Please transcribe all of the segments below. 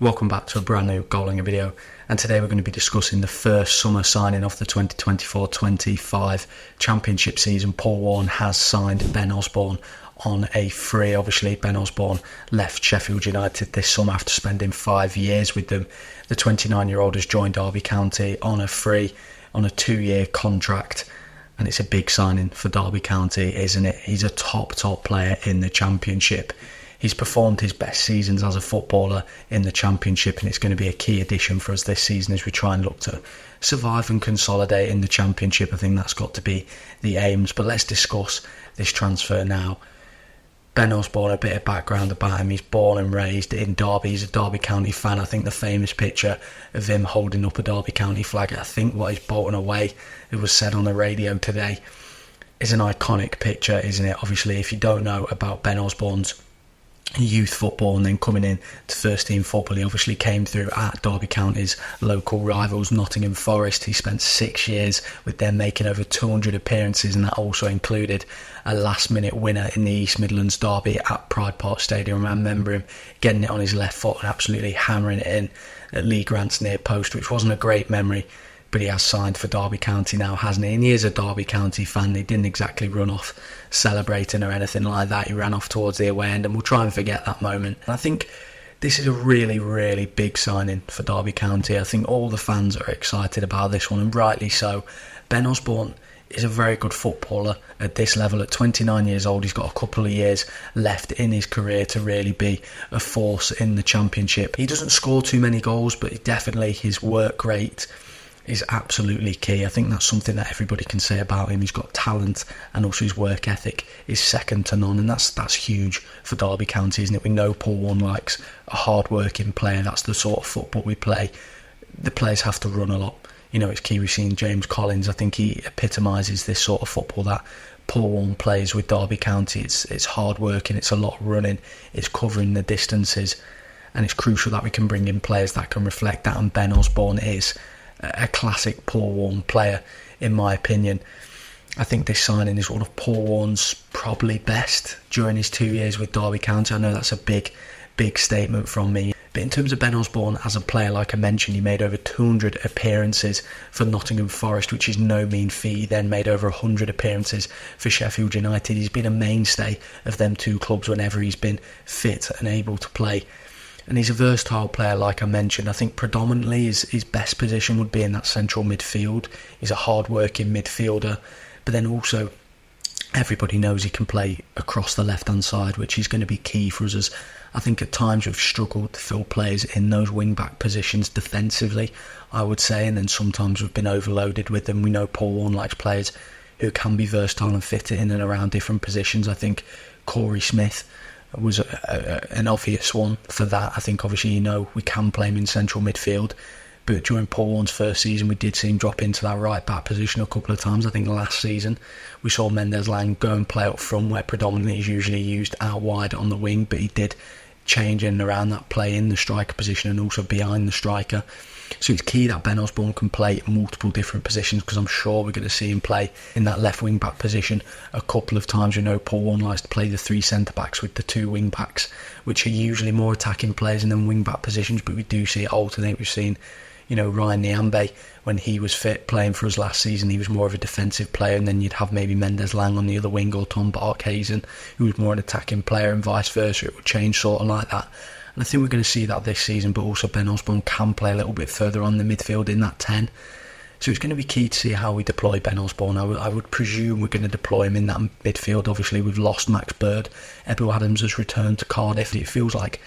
Welcome back to a brand new Goalhanger video, and today we're going to be discussing the first summer signing of the 2024-25 championship season. Paul Warne has signed Ben Osborn on a free. Obviously, Ben Osborn left Sheffield United this summer after spending 5 years with them. The 29-year-old has joined Derby County on a free, on a 2-year contract, and it's a big signing for Derby County, isn't it? He's a top player in the championship. He's performed his best seasons as a footballer in the championship, and it's going to be a key addition for us this season as we try and look to survive and consolidate in the championship. I think that's got to be the aims. But let's discuss this transfer now. Ben Osborn, a bit of background about him. He's born and raised in Derby. He's a Derby County fan. I think the famous picture of him holding up a Derby County flag, I think what he's Bolton away, it was said on the radio today, is an iconic picture, isn't it? Obviously, if you don't know about Ben Osborn's youth football and then coming in to first team football, he obviously came through at Derby County's local rivals, Nottingham Forest. He spent 6 years with them, making over 200 appearances, and that also included a last minute winner in the East Midlands derby at Pride Park Stadium. I remember him getting it on his left foot and absolutely hammering it in at Lee Grant's near post, which wasn't a great memory. But he has signed for Derby County now, hasn't he? And he is a Derby County fan. He didn't exactly run off celebrating or anything like that. He ran off towards the away end, and we'll try and forget that moment. And I think this is a really big signing for Derby County. I think all the fans are excited about this one, and rightly so. Ben Osborn is a very good footballer at this level. At 29 years old, he's got a couple of years left in his career to really be a force in the championship. He doesn't score too many goals, but definitely his work rate is absolutely key. I think that's something that everybody can say about him. He's got talent, and also his work ethic is second to none, and that's huge for Derby County, isn't it? We know Paul Warne likes a hard-working player. That's the sort of football we play. The players have to run a lot. You know, it's key. We've seen James Collins. I think he epitomises this sort of football that Paul Warne plays with Derby County. It's hard-working, it's a lot of running, it's covering the distances, and it's crucial that we can bring in players that can reflect that, and Ben Osborn is a classic Paul Warne player, in my opinion. I think this signing is one of Paul Warne's probably best during his 2 years with Derby County. I know that's a big statement from me. But in terms of Ben Osborn as a player, like I mentioned, he made over 200 appearances for Nottingham Forest, which is no mean feat. He then made over 100 appearances for Sheffield United. He's been a mainstay of them two clubs whenever he's been fit and able to play. And he's a versatile player, like I mentioned. I think predominantly his best position would be in that central midfield. He's a hard-working midfielder, but then also everybody knows he can play across the left-hand side, which is going to be key for us, as I think at times we've struggled to fill players in those wing-back positions defensively, I would say, and then sometimes we've been overloaded with them. We know Paul Warne likes players who can be versatile and fit in and around different positions. I think Corey Smith was an obvious one for that. I think obviously, you know, we can play him in central midfield, but during Paul Warne's first season we did see him drop into that right back position a couple of times. I think last season we saw Mendes Lang go and play up front, where predominantly he's usually used out wide on the wing, but he did change in and around that play in the striker position and also behind the striker. So it's key that Ben Osborn can play multiple different positions, because I'm sure we're going to see him play in that left wing back position a couple of times. We know Paul Warne likes to play the 3 centre backs with the 2 wing backs, which are usually more attacking players in them wing back positions, but we do see it alternate. We've seen, you know, Ryan Nyambe, when he was fit playing for us last season, he was more of a defensive player, and then you'd have maybe Mendes Lang on the other wing, or Tom Barkhazen, who was more an attacking player, and vice versa. It would change sort of like that. And I think we're going to see that this season, but also Ben Osborn can play a little bit further on the midfield in that 10. So it's going to be key to see how we deploy Ben Osborn. I would presume we're going to deploy him in that midfield. Obviously, we've lost Max Bird. Ebou Adams has returned to Cardiff. It feels like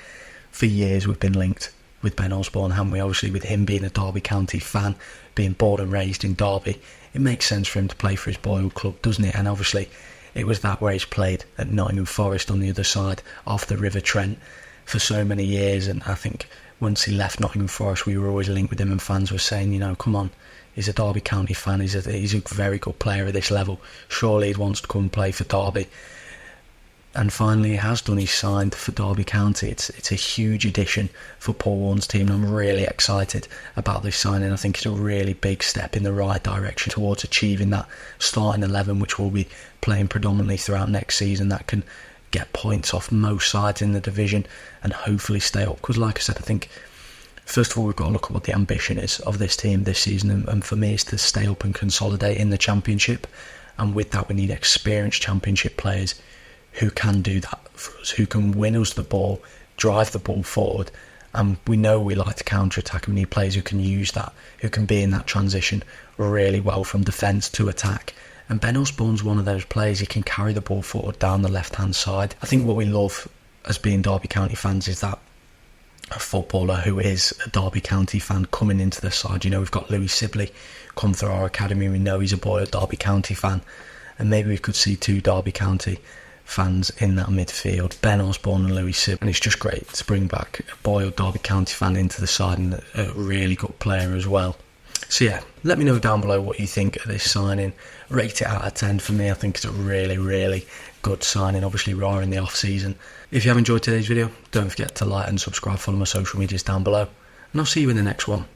for years we've been linked with Ben Osborn, haven't we? Obviously, with him being a Derby County fan, being born and raised in Derby, it makes sense for him to play for his boyhood club, doesn't it? And obviously, it was that where he's played at Nottingham Forest on the other side of the River Trent for so many years. And I think once he left Nottingham Forest, we were always linked with him, and fans were saying, you know, come on, he's a Derby County fan, he's a very good player at this level, surely he wants to come and play for Derby. And finally he has done. He's signed for Derby County. It's a huge addition for Paul Warne's team, and I'm really excited about this signing. I think it's a really big step in the right direction towards achieving that starting 11, which will be playing predominantly throughout next season, that can get points off most sides in the division and hopefully stay up. Because like I said, I think First of all, we've got to look at what the ambition is of this team this season, and for me, it's to stay up and consolidate in the Championship. And with that, we need experienced Championship players who can do that for us, who can win us the ball, drive the ball forward. And we know we like to counter-attack, and we need players who can use that, who can be in that transition really well from defence to attack. And Ben Osborn's one of those players. He can carry the ball forward down the left-hand side. I think what we love as being Derby County fans is that a footballer who is a Derby County fan coming into the side. You know, we've got Louis Sibley come through our academy. We know he's a boy, a Derby County fan, and maybe we could see two Derby County fans in that midfield, Ben Osborn and Louis Sibley. And it's just great to bring back a boy or Derby County fan into the side, and a really good player as well. So yeah, let me know down below what you think of this signing. Rate it out of 10. For me, I think it's a really, really good signing. Obviously, we are in the off-season. If you have enjoyed today's video, don't forget to like and subscribe, follow my social medias down below, and I'll see you in the next one.